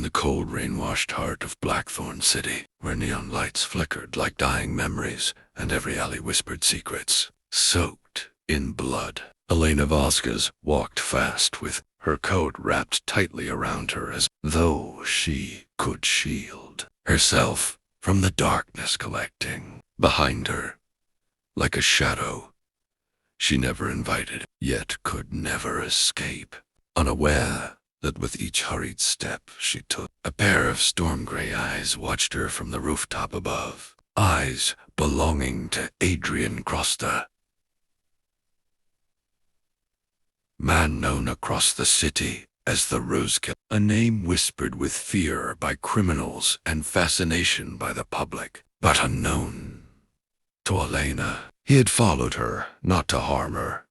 the cold rain-washed heart of Blackthorn City, where neon lights flickered like dying memories, and every alley whispered secrets. Soaked in blood, Elena Vasquez walked fast with her coat wrapped tightly around her as though she could shield herself from the darkness collecting behind her, like a shadow she never invited, yet could never escape, unaware that with each hurried step she took, a pair of storm-gray eyes watched her from the rooftop above, eyes belonging to Adrian Crosta, man known across the city as the Rosekiller, a name whispered with fear by criminals and fascination by the public, but unknown to Elena. He had followed her, not to harm her,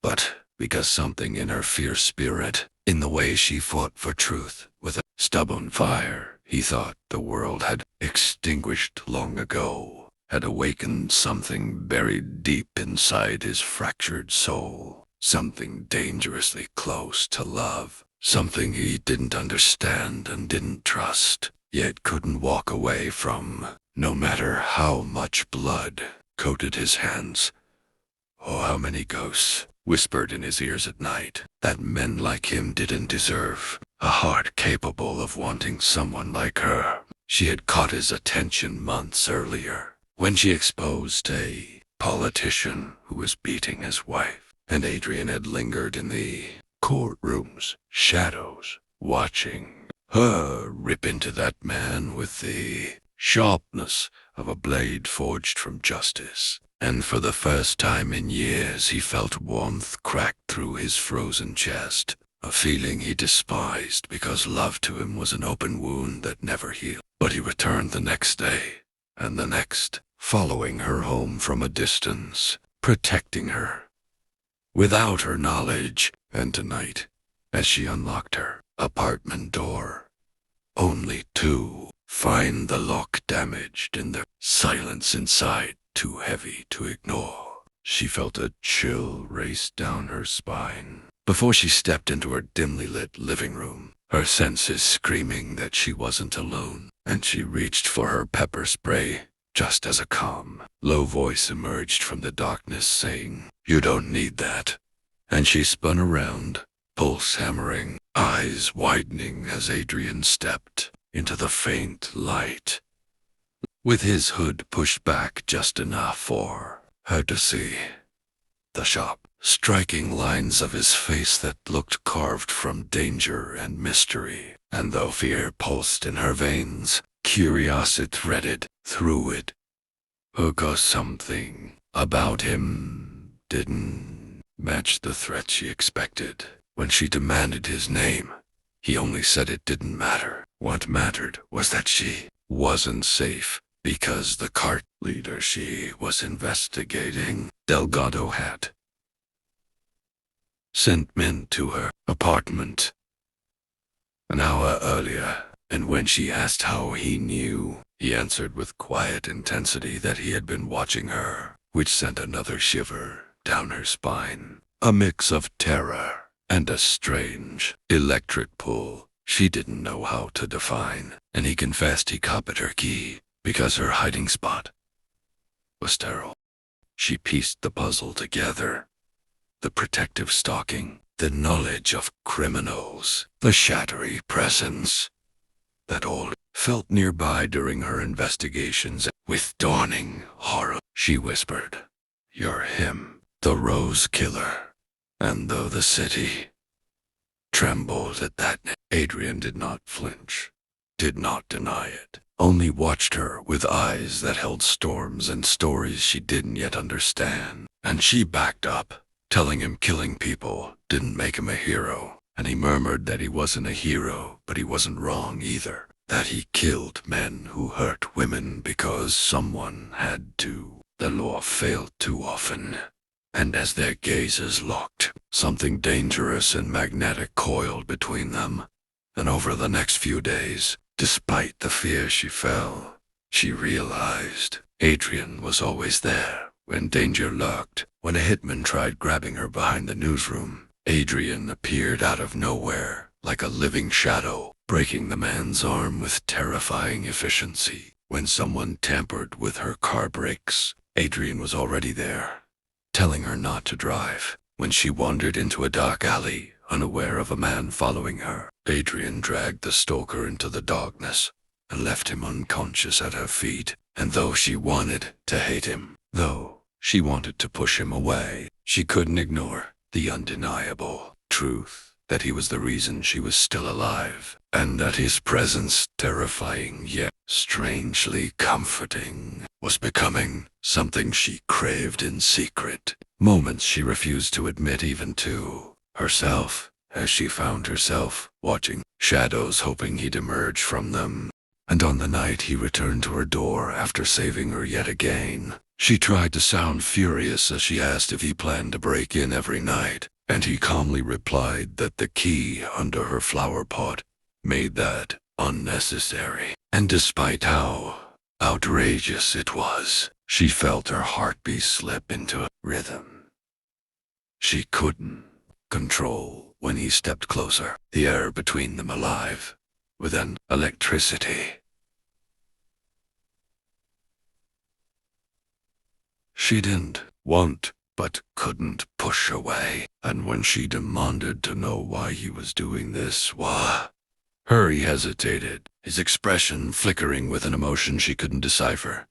but because something in her fierce spirit, in the way she fought for truth with a stubborn fire he thought the world had extinguished long ago, had awakened something buried deep inside his fractured soul, something dangerously close to love, something he didn't understand and didn't trust, yet couldn't walk away from, no matter how much blood coated his hands. Oh, how many ghosts whispered in his ears at night that men like him didn't deserve a heart capable of wanting someone like her. She had caught his attention months earlier, when she exposed a politician who was beating his wife, and Adrian had lingered in the courtroom's shadows, watching her rip into that man with the sharpness of a blade forged from justice. And for the first time in years he felt warmth crack through his frozen chest, a feeling he despised because love to him was an open wound that never healed. But he returned the next day, and the next, following her home from a distance, protecting her, without her knowledge. And tonight, as she unlocked her apartment door, only to find the lock damaged and the silence inside too heavy to ignore, she felt a chill race down her spine. Before she stepped into her dimly lit living room, her senses screaming that she wasn't alone, and she reached for her pepper spray, just as a calm, low voice emerged from the darkness saying, "You don't need that." And she spun around, pulse hammering, eyes widening as Adrian stepped into the faint light, with his hood pushed back just enough for her to see the sharp, striking lines of his face that looked carved from danger and mystery. And though fear pulsed in her veins, curiosity threaded through it, because something about him didn't match the threat she expected. When she demanded his name, he only said it didn't matter. What mattered was that she wasn't safe, because the cart leader she was investigating, Delgado, had sent men to her apartment an hour earlier, and when she asked how he knew, he answered with quiet intensity that he had been watching her, which sent another shiver down her spine, a mix of terror and a strange, electric pull she didn't know how to define. And he confessed he copied her key because her hiding spot was sterile. She pieced the puzzle together. The protective stalking, the knowledge of criminals, the shadowy presence that all felt nearby during her investigations. With dawning horror, she whispered, "You're him, the Rose Killer." And though the city trembled at that name, Adrian did not flinch, did not deny it, only watched her with eyes that held storms and stories she didn't yet understand. And she backed up, telling him killing people didn't make him a hero. And he murmured that he wasn't a hero, but he wasn't wrong either, that he killed men who hurt women because someone had to. The law failed too often. And as their gazes locked, something dangerous and magnetic coiled between them. And over the next few days, despite the fear she felt, she realized Adrian was always there when danger lurked. When a hitman tried grabbing her behind the newsroom, Adrian appeared out of nowhere, like a living shadow, breaking the man's arm with terrifying efficiency. When someone tampered with her car brakes, Adrian was already there, telling her not to drive. When she wandered into a dark alley, unaware of a man following her, Adrian dragged the stalker into the darkness and left him unconscious at her feet. And though she wanted to hate him, though she wanted to push him away, she couldn't ignore the undeniable truth that he was the reason she was still alive, and that his presence, terrifying yet strangely comforting, was becoming something she craved in secret. Moments she refused to admit even to herself, as she found herself watching shadows, hoping he'd emerge from them. And on the night he returned to her door after saving her yet again, she tried to sound furious as she asked if he planned to break in every night, and he calmly replied that the key under her flower pot made that unnecessary. And despite how outrageous it was, she felt her heartbeat slip into a rhythm she couldn't control when he stepped closer, the air between them alive with an electricity she didn't want but couldn't push away. And when she demanded to know why he was doing this, he hesitated, his expression flickering with an emotion she couldn't decipher,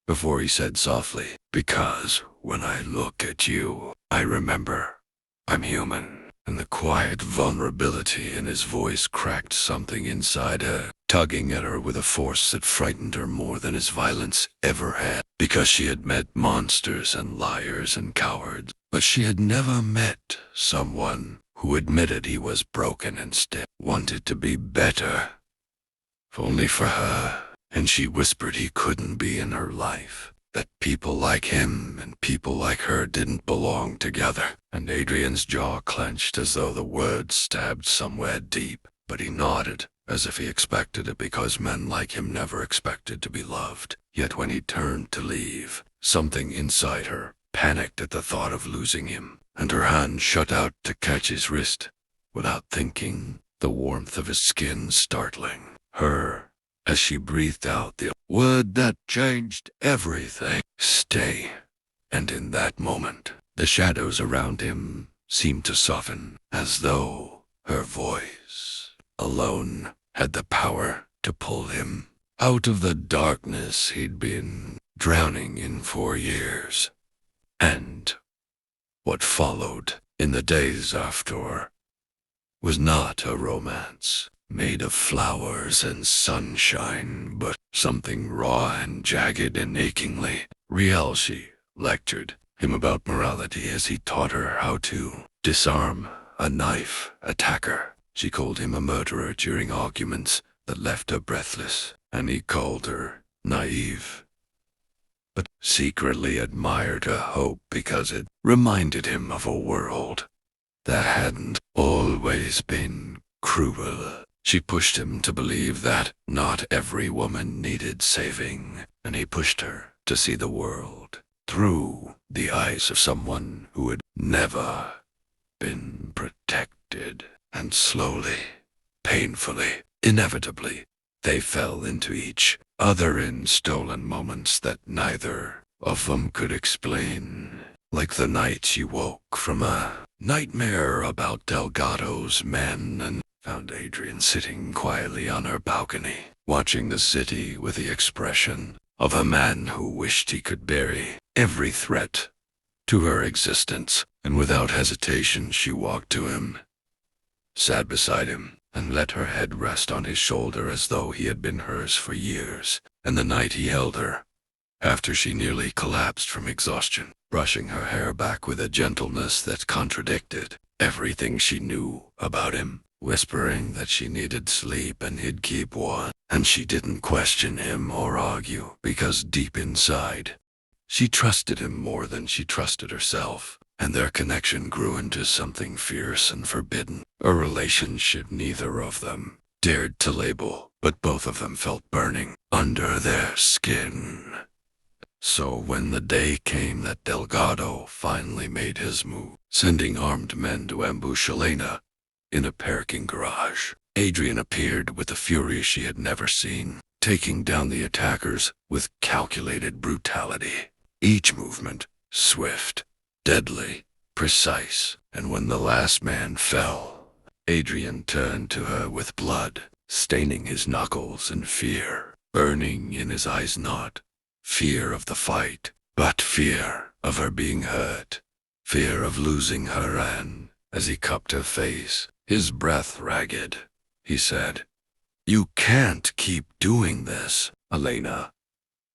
before he said softly, "Because when I look at you, I remember I'm human." And the quiet vulnerability in his voice cracked something inside her, tugging at her with a force that frightened her more than his violence ever had. Because she had met monsters and liars and cowards, but she had never met someone who admitted he was broken and still wanted to be better. If only for her. And she whispered he couldn't be in her life, that people like him and people like her didn't belong together. And Adrian's jaw clenched as though the words stabbed somewhere deep, but he nodded, as if he expected it, because men like him never expected to be loved. Yet when he turned to leave, something inside her panicked at the thought of losing him, and her hand shot out to catch his wrist, without thinking, the warmth of his skin startling her as she breathed out the word that changed everything: "Stay." And in that moment, the shadows around him seemed to soften, as though her voice alone had the power to pull him out of the darkness he'd been drowning in for years. And what followed in the days after was not a romance made of flowers and sunshine, but something raw and jagged and achingly real. She lectured him about morality as he taught her how to disarm a knife attacker. She called him a murderer during arguments that left her breathless, and he called her naive, but secretly admired her hope because it reminded him of a world that hadn't always been cruel. She pushed him to believe that not every woman needed saving, and he pushed her to see the world through the eyes of someone who had never been protected. And slowly, painfully, inevitably, they fell into each other in stolen moments that neither of them could explain. Like the night she woke from a nightmare about Delgado's men and found Adrian sitting quietly on her balcony, watching the city with the expression of a man who wished he could bury every threat to her existence. And without hesitation she walked to him, sat beside him, and let her head rest on his shoulder as though he had been hers for years. And the night he held her, after she nearly collapsed from exhaustion, brushing her hair back with a gentleness that contradicted everything she knew about him, whispering that she needed sleep and he'd keep warm. And she didn't question him or argue, because deep inside, she trusted him more than she trusted herself. And their connection grew into something fierce and forbidden, a relationship neither of them dared to label, but both of them felt burning under their skin. So when the day came that Delgado finally made his move, sending armed men to ambush Elena, In a parking garage, Adrian appeared with a fury she had never seen, taking down the attackers with calculated brutality. Each movement swift, deadly, precise, and when the last man fell, Adrian turned to her with blood staining his knuckles and fear burning in his eyes, not fear of the fight, but fear of her being hurt, fear of losing her. And as he cupped her face, his breath ragged, he said, "You can't keep doing this, Elena."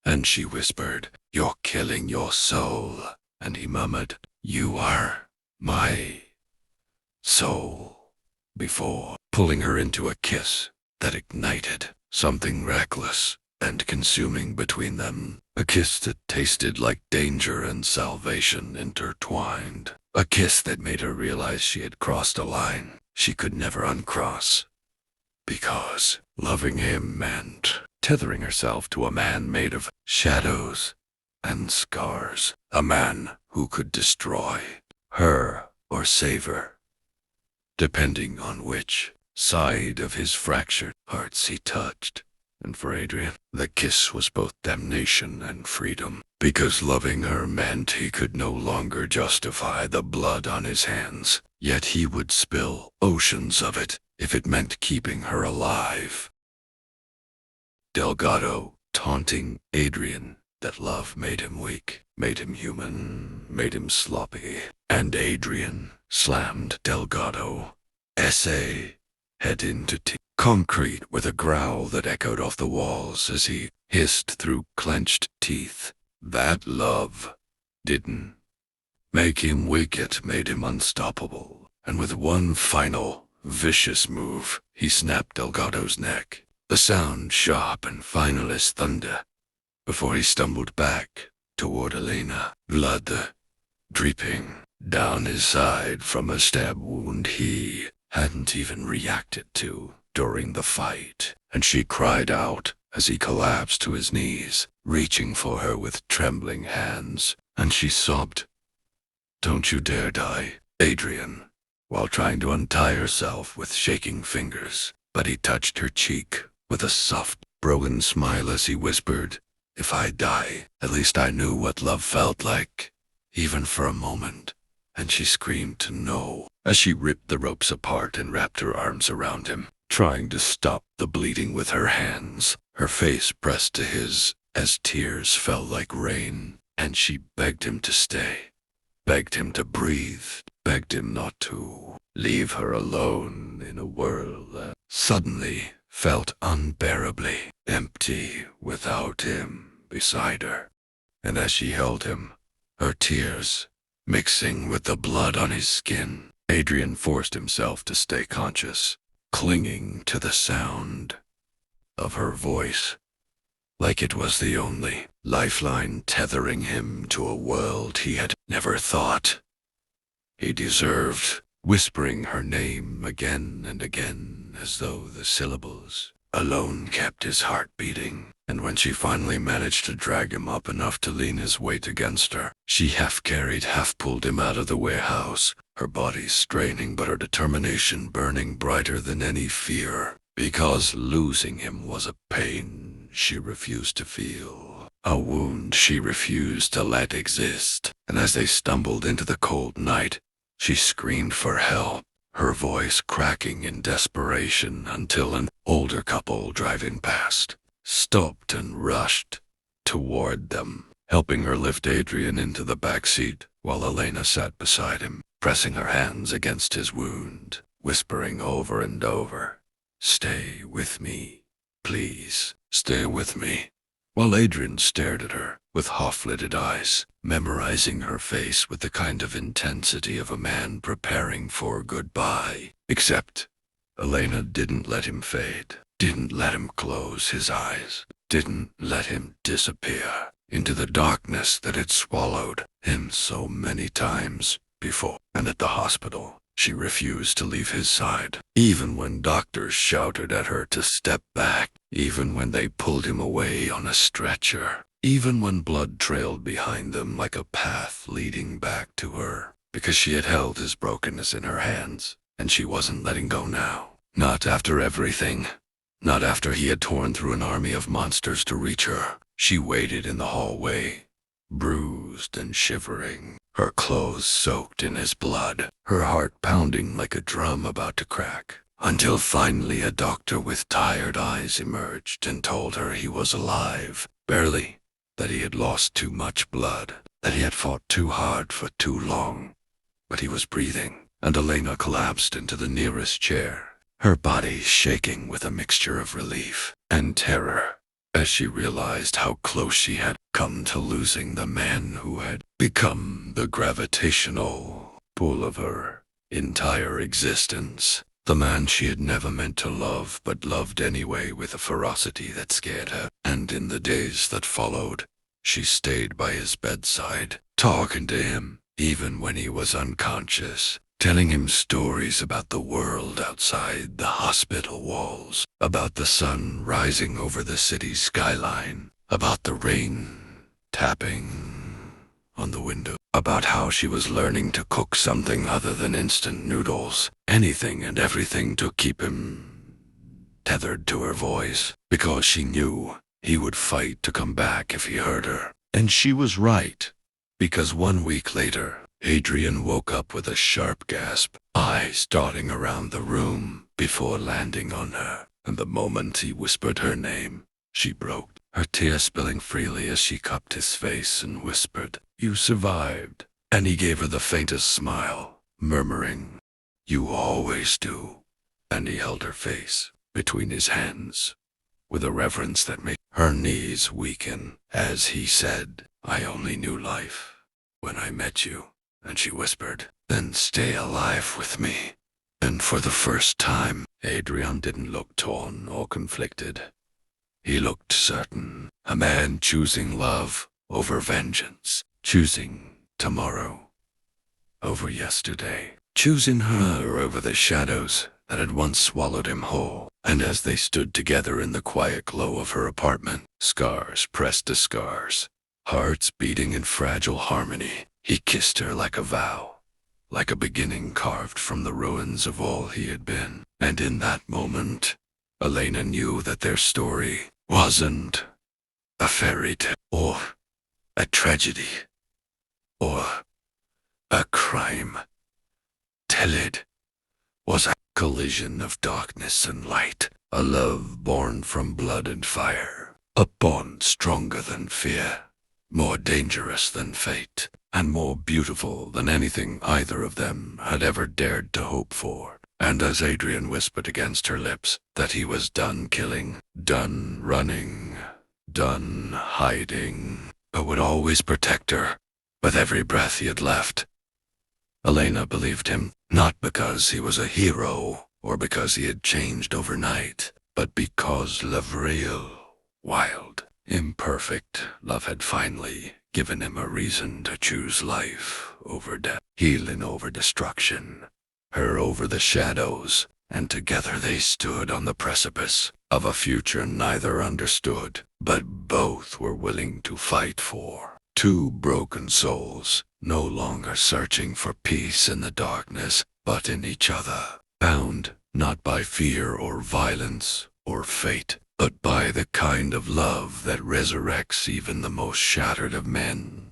And she whispered, "You're killing your soul." And he murmured, "You are my soul," before pulling her into a kiss that ignited something reckless and consuming between them. A kiss that tasted like danger and salvation intertwined. A kiss that made her realize she had crossed a line she could never uncross. Because loving him meant tethering herself to a man made of shadows and scars. A man who could destroy her or save her, depending on which side of his fractured hearts he touched. And for Adrian, the kiss was both damnation and freedom, because loving her meant he could no longer justify the blood on his hands, yet he would spill oceans of it if it meant keeping her alive. Delgado taunting Adrian that love made him weak, made him human, made him sloppy, and Adrian slammed Delgado. S.A. head into concrete with a growl that echoed off the walls as he hissed through clenched teeth. That love didn't make him weak, it made him unstoppable. And with one final, vicious move, he snapped Delgado's neck, the sound sharp and final as thunder, before he stumbled back toward Elena, blood dripping down his side from a stab wound he hadn't even reacted to during the fight, and she cried out as he collapsed to his knees, reaching for her with trembling hands, and she sobbed, "Don't you dare die, Adrian," while trying to untie herself with shaking fingers. But he touched her cheek with a soft, broken smile as he whispered, "If I die, at least I knew what love felt like, even for a moment." And she screamed to no as she ripped the ropes apart and wrapped her arms around him, trying to stop the bleeding with her hands, her face pressed to his as tears fell like rain. And she begged him to stay, begged him to breathe, begged him not to leave her alone in a world that suddenly felt unbearably empty without him beside her. And as she held him, her tears mixing with the blood on his skin, Adrian forced himself to stay conscious, clinging to the sound of her voice, like it was the only lifeline tethering him to a world he had never thought he deserved, whispering her name again and again as though the syllables alone kept his heart beating. And when she finally managed to drag him up enough to lean his weight against her, she half-carried, half-pulled him out of the warehouse, her body straining but her determination burning brighter than any fear, because losing him was a pain she refused to feel, a wound she refused to let exist. And as they stumbled into the cold night, she screamed for help, her voice cracking in desperation, until an older couple driving past stopped and rushed toward them, helping her lift Adrian into the back seat while Elena sat beside him, pressing her hands against his wound, whispering over and over, "Stay with me, please, stay with me," while Adrian stared at her with half-lidded eyes, memorizing her face with the kind of intensity of a man preparing for goodbye. Except Elena didn't let him fade, didn't let him close his eyes, didn't let him disappear into the darkness that had swallowed him so many times before. And at the hospital, she refused to leave his side, even when doctors shouted at her to step back, even when they pulled him away on a stretcher, even when blood trailed behind them like a path leading back to her, because she had held his brokenness in her hands and she wasn't letting go now. Not after everything. Not after he had torn through an army of monsters to reach her. She waited in the hallway, bruised and shivering, her clothes soaked in his blood, her heart pounding like a drum about to crack, until finally a doctor with tired eyes emerged and told her he was alive, barely, that he had lost too much blood, that he had fought too hard for too long. But he was breathing, and Elena collapsed into the nearest chair, her body shaking with a mixture of relief and terror, as she realized how close she had come to losing the man who had become the gravitational pull of her entire existence. The man she had never meant to love, but loved anyway with a ferocity that scared her. And in the days that followed, she stayed by his bedside, talking to him, even when he was unconscious, telling him stories about the world outside the hospital walls, about the sun rising over the city's skyline, about the rain tapping on the window, about how she was learning to cook something other than instant noodles, anything and everything to keep him tethered to her voice, because she knew he would fight to come back if he heard her. And she was right, because 1 week later, Adrian woke up with a sharp gasp, eyes darting around the room before landing on her, and the moment he whispered her name, she broke, her tears spilling freely as she cupped his face and whispered, "You survived." And he gave her the faintest smile, murmuring, "You always do." And he held her face between his hands with a reverence that made her knees weaken as he said, "I only knew life when I met you." And she whispered, "Then stay alive with me." And for the first time, Adrian didn't look torn or conflicted. He looked certain, a man choosing love over vengeance, choosing tomorrow over yesterday, choosing her over the shadows that had once swallowed him whole. And as they stood together in the quiet glow of her apartment, scars pressed to scars, hearts beating in fragile harmony, he kissed her like a vow, like a beginning carved from the ruins of all he had been. And in that moment, Elena knew that their story wasn't a fairy tale, or a tragedy, or a crime. It was a collision of darkness and light, a love born from blood and fire, a bond stronger than fear, more dangerous than fate, and more beautiful than anything either of them had ever dared to hope for. And as Adrian whispered against her lips that he was done killing, done running, done hiding, but would always protect her with every breath he had left, Elena believed him, not because he was a hero or because he had changed overnight, but because love real, wild, imperfect love had finally given him a reason to choose life over death, healing over destruction, her over the shadows, and together they stood on the precipice of a future neither understood, but both were willing to fight for. Two broken souls, no longer searching for peace in the darkness, but in each other, bound not by fear or violence or fate, but by the kind of love that resurrects even the most shattered of men.